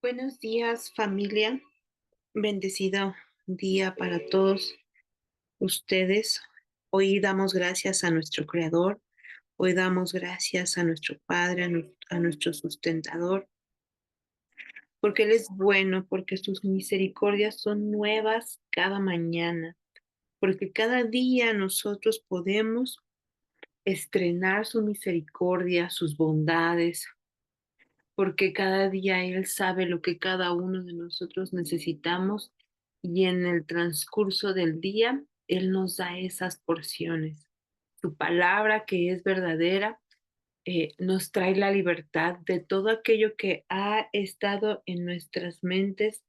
Buenos días, familia. Bendecido día para todos ustedes. Hoy damos gracias a nuestro Creador. Hoy damos gracias a nuestro Padre, a nuestro sustentador, porque Él es bueno, porque sus misericordias son nuevas cada mañana, porque cada día nosotros podemos estrenar su misericordia, sus bondades, porque cada día Él sabe lo que cada uno de nosotros necesitamos y en el transcurso del día Él nos da esas porciones. Su palabra que es verdadera nos trae la libertad de todo aquello que ha estado en nuestras mentes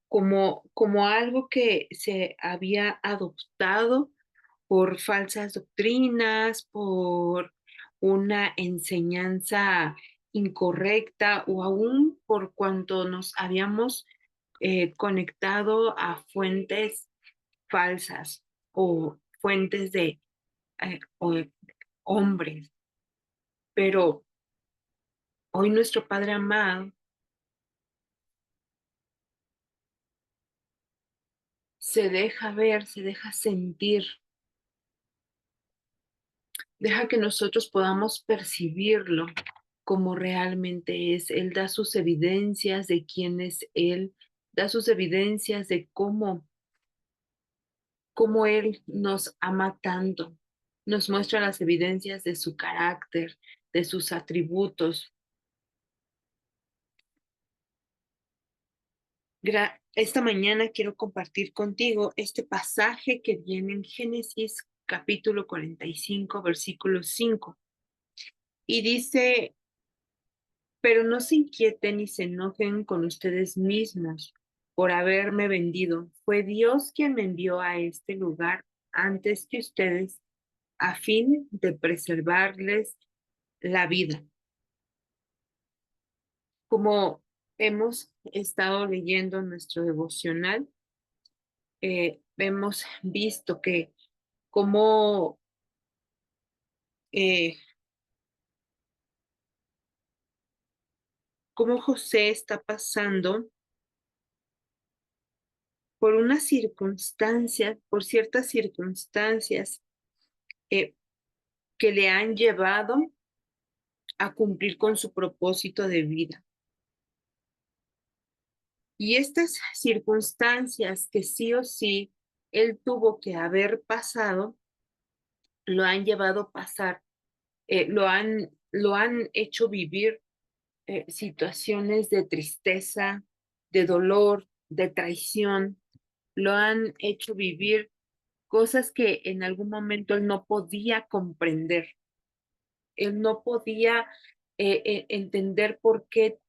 como algo que se había adoptado por falsas doctrinas, por una enseñanza incorrecta o aún por cuanto nos habíamos conectado a fuentes falsas o fuentes de o hombres. Pero hoy nuestro Padre amado se deja ver, se deja sentir, deja que nosotros podamos percibirlo como realmente es. Él da sus evidencias de quién es Él, da sus evidencias de cómo Él nos ama tanto. Nos muestra las evidencias de su carácter, de sus atributos. Esta mañana quiero compartir contigo este pasaje que viene en Génesis capítulo 45, versículo 5. Y dice, pero no se inquieten ni se enojen con ustedes mismos por haberme vendido. Fue Dios quien me envió a este lugar antes que ustedes a fin de preservarles la vida. Como hemos estado leyendo nuestro devocional, hemos visto que cómo, eh, cómo José está pasando por unas circunstancias, por ciertas circunstancias eh, que le han llevado a cumplir con su propósito de vida. Y estas circunstancias que sí o sí él tuvo que haber pasado, lo han llevado a pasar, lo han hecho vivir situaciones de tristeza, de dolor, de traición, lo han hecho vivir cosas que en algún momento él no podía comprender. Él no podía entender por qué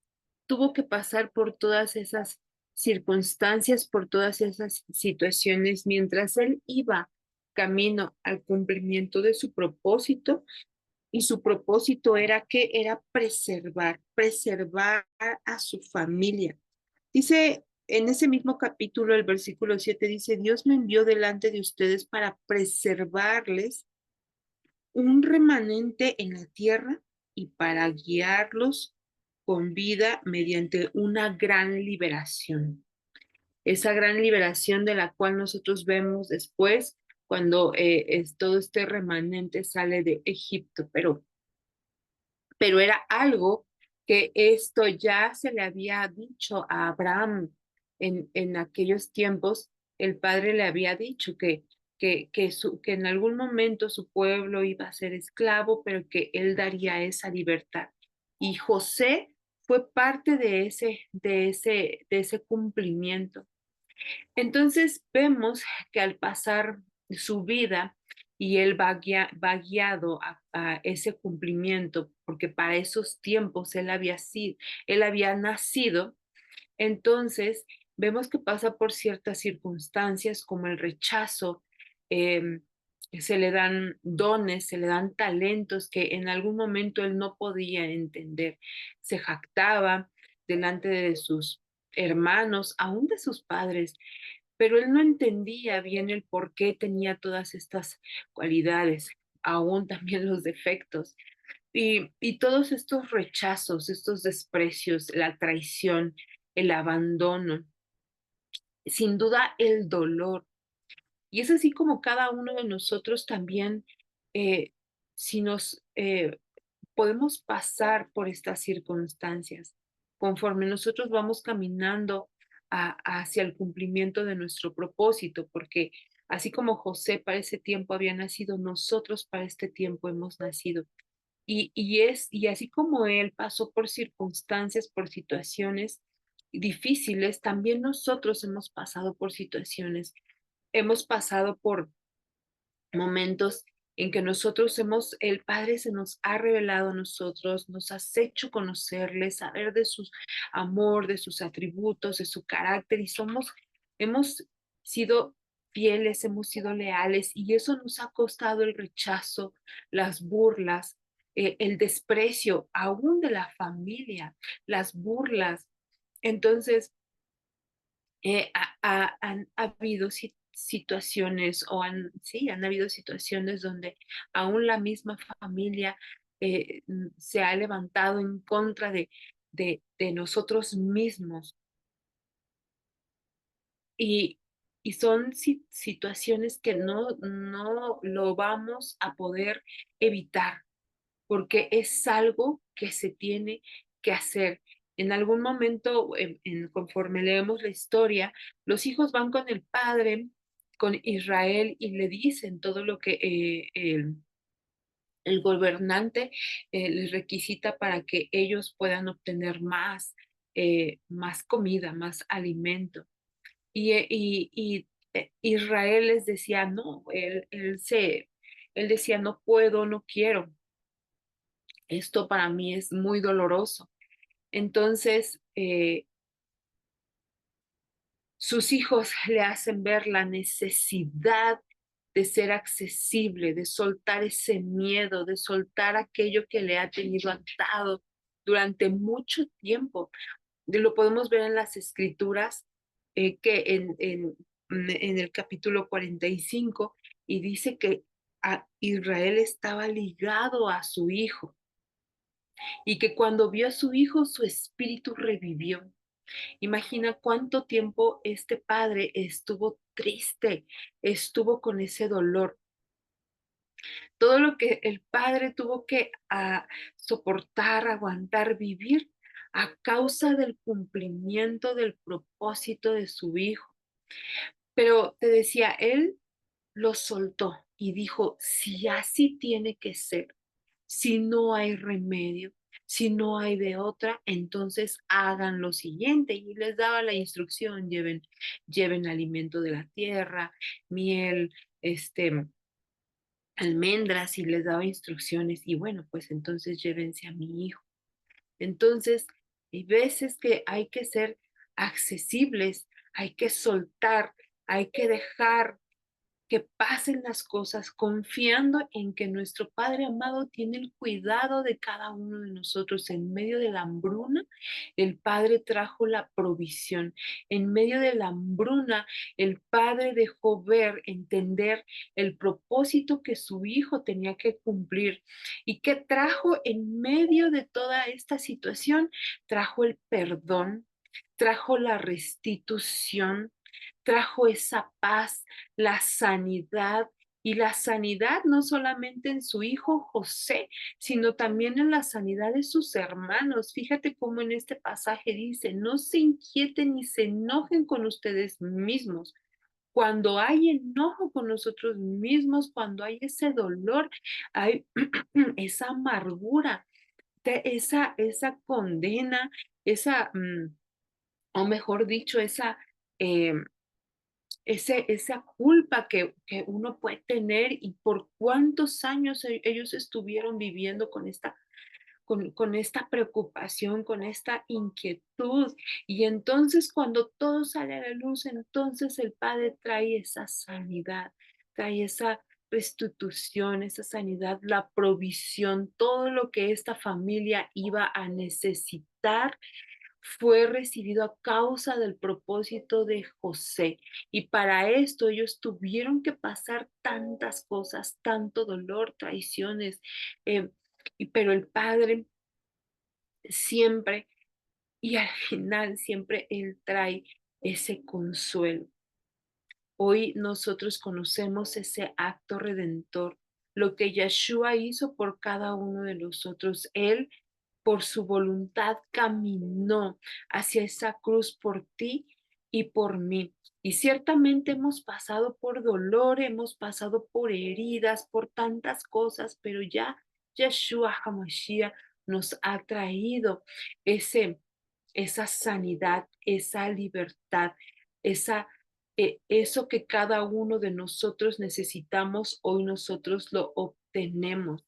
tuvo que pasar por todas esas circunstancias, por todas esas situaciones, mientras él iba camino al cumplimiento de su propósito, y su propósito era que era preservar a su familia. Dice en ese mismo capítulo, el versículo 7 dice, Dios me envió delante de ustedes para preservarles un remanente en la tierra y para guiarlos con vida mediante una gran liberación. Esa gran liberación de la cual nosotros vemos después cuando todo este remanente sale de Egipto, pero era algo que esto ya se le había dicho a Abraham en aquellos tiempos. El padre le había dicho que en algún momento su pueblo iba a ser esclavo, pero que él daría esa libertad. Y José fue parte de ese cumplimiento. Entonces vemos que al pasar su vida y él va guiado a ese cumplimiento, porque para esos tiempos él había nacido. Entonces vemos que pasa por ciertas circunstancias como el rechazo, eh, se le dan dones, se le dan talentos que en algún momento él no podía entender. Se jactaba delante de sus hermanos, aún de sus padres, pero él no entendía bien el por qué tenía todas estas cualidades, aún también los defectos. Y todos estos rechazos, estos desprecios, la traición, el abandono, sin duda el dolor. Y es así como cada uno de nosotros también, si nos podemos pasar por estas circunstancias, conforme nosotros vamos caminando hacia el cumplimiento de nuestro propósito, porque así como José para ese tiempo había nacido, nosotros para este tiempo hemos nacido. Y así como él pasó por circunstancias, por situaciones difíciles, también nosotros hemos pasado por situaciones, hemos pasado por momentos en que nosotros hemos, el Padre se nos ha revelado a nosotros, nos has hecho conocerle, saber de su amor, de sus atributos, de su carácter, y hemos sido fieles, hemos sido leales, y eso nos ha costado el rechazo, las burlas, el desprecio, aún de la familia, las burlas. Entonces, han habido situaciones sí, han habido situaciones donde aún la misma familia se ha levantado en contra de nosotros mismos y, y son situaciones que no lo vamos a poder evitar porque es algo que se tiene que hacer. En algún momento, conforme leemos la historia, los hijos van con el padre, con Israel, y le dicen todo lo que el gobernante les requisita para que ellos puedan obtener más comida, más alimento. Y Israel les decía, no, él decía, no puedo, no quiero. Esto para mí es muy doloroso. Entonces, sus hijos le hacen ver la necesidad de ser accesible, de soltar ese miedo, de soltar aquello que le ha tenido atado durante mucho tiempo. Lo podemos ver en las escrituras, que en el capítulo 45, y dice que Israel estaba ligado a su hijo y que cuando vio a su hijo, su espíritu revivió. Imagina cuánto tiempo este padre estuvo triste, estuvo con ese dolor. Todo lo que el padre tuvo que soportar, aguantar, vivir a causa del cumplimiento del propósito de su hijo. Pero te decía, él lo soltó y dijo, si así tiene que ser, si no hay remedio, si no hay de otra, entonces hagan lo siguiente. Y les daba la instrucción, lleven alimento de la tierra, miel, almendras, y les daba instrucciones. Y bueno, pues entonces llévense a mi hijo. Entonces, hay veces que hay que ser accesibles, hay que soltar, hay que dejar que pasen las cosas confiando en que nuestro Padre amado tiene el cuidado de cada uno de nosotros. En medio de la hambruna, el Padre trajo la provisión. En medio de la hambruna, el Padre dejó ver, entender el propósito que su Hijo tenía que cumplir. ¿Y qué trajo en medio de toda esta situación? Trajo el perdón, trajo la restitución, trajo esa paz, la sanidad, y la sanidad no solamente en su hijo José, sino también en la sanidad de sus hermanos. Fíjate cómo en este pasaje dice, no se inquieten ni se enojen con ustedes mismos. Cuando hay enojo con nosotros mismos, cuando hay ese dolor, hay esa amargura, esa condena, o mejor dicho, eh, esa culpa que uno puede tener, y por cuántos años ellos estuvieron viviendo con esta preocupación, con esta inquietud. Y entonces cuando todo sale a la luz, entonces el Padre trae esa sanidad, trae esa restitución, esa sanidad, la provisión, todo lo que esta familia iba a necesitar fue recibido a causa del propósito de José. Y para esto ellos tuvieron que pasar tantas cosas, tanto dolor, traiciones, Pero el Padre siempre, y al final siempre Él trae ese consuelo. Hoy nosotros conocemos ese acto redentor, lo que Yeshua hizo por cada uno de nosotros. Él, por su voluntad, caminó hacia esa cruz por ti y por mí. Y ciertamente hemos pasado por dolor, hemos pasado por heridas, por tantas cosas, pero ya Yeshua HaMashiach nos ha traído ese, esa sanidad, esa libertad, esa eso que cada uno de nosotros necesitamos, hoy nosotros lo obtenemos.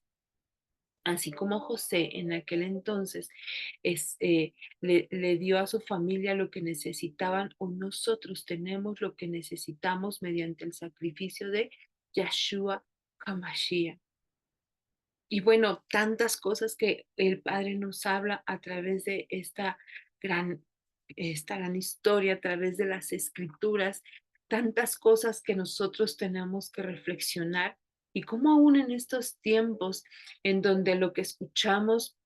Así como José en aquel entonces es, le dio a su familia lo que necesitaban, o nosotros tenemos lo que necesitamos mediante el sacrificio de Yeshua HaMashiach. Y bueno, tantas cosas que el Padre nos habla a través de gran, esta gran historia, a través de las escrituras, tantas cosas que nosotros tenemos que reflexionar y cómo aún en estos tiempos en donde lo que escuchamos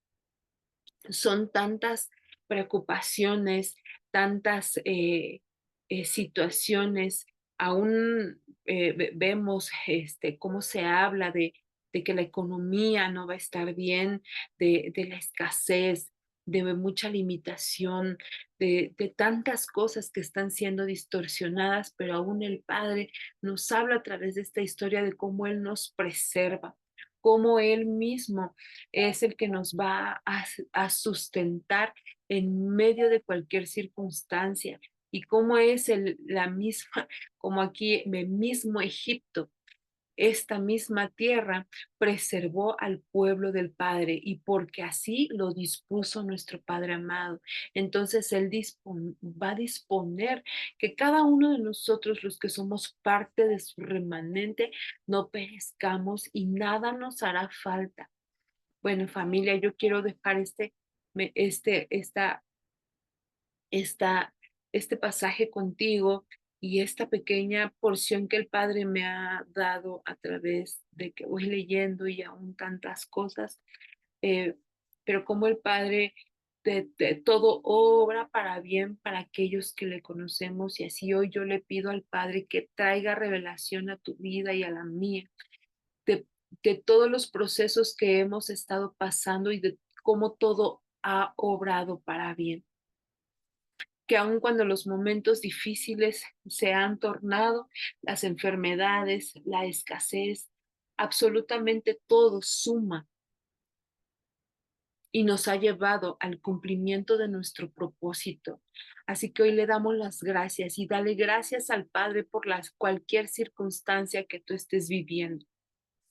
son tantas preocupaciones, tantas situaciones, aún vemos cómo se habla de que la economía no va a estar bien, de la escasez, de mucha limitación, de tantas cosas que están siendo distorsionadas, pero aún el Padre nos habla a través de esta historia de cómo Él nos preserva, cómo Él mismo es el que nos va a sustentar en medio de cualquier circunstancia. Y cómo es la misma, como aquí, el mismo Egipto, esta misma tierra preservó al pueblo del Padre y porque así lo dispuso nuestro Padre amado. Entonces Él va a disponer que cada uno de nosotros, los que somos parte de su remanente, no perezcamos y nada nos hará falta. Bueno, familia, yo quiero dejar me- este, esta, esta, este pasaje contigo y esta pequeña porción que el Padre me ha dado a través de que voy leyendo y aún tantas cosas, eh, pero como el Padre de todo obra para bien para aquellos que le conocemos y así hoy yo le pido al Padre que traiga revelación a tu vida y a la mía de, de todos los procesos que hemos estado pasando y de cómo todo ha obrado para bien. Que aun cuando los momentos difíciles se han tornado, las enfermedades, la escasez, absolutamente todo suma y nos ha llevado al cumplimiento de nuestro propósito. Así que hoy le damos las gracias y dale gracias al Padre por cualquier circunstancia que tú estés viviendo.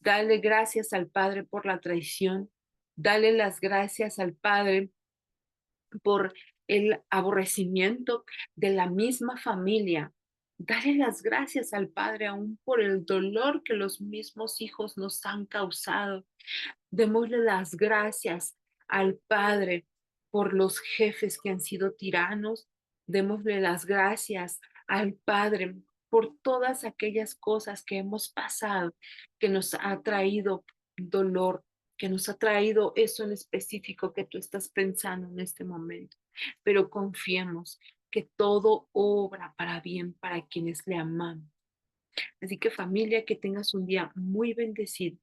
Dale gracias al Padre por la traición. Dale las gracias al Padre por el aborrecimiento de la misma familia. Dale las gracias al Padre aún por el dolor que los mismos hijos nos han causado. Démosle las gracias al Padre por los jefes que han sido tiranos. Démosle las gracias al Padre por todas aquellas cosas que hemos pasado, que nos ha traído dolor, que nos ha traído eso en específico que tú estás pensando en este momento. Pero confiemos que todo obra para bien para quienes le amamos. Así que familia, que tengas un día muy bendecido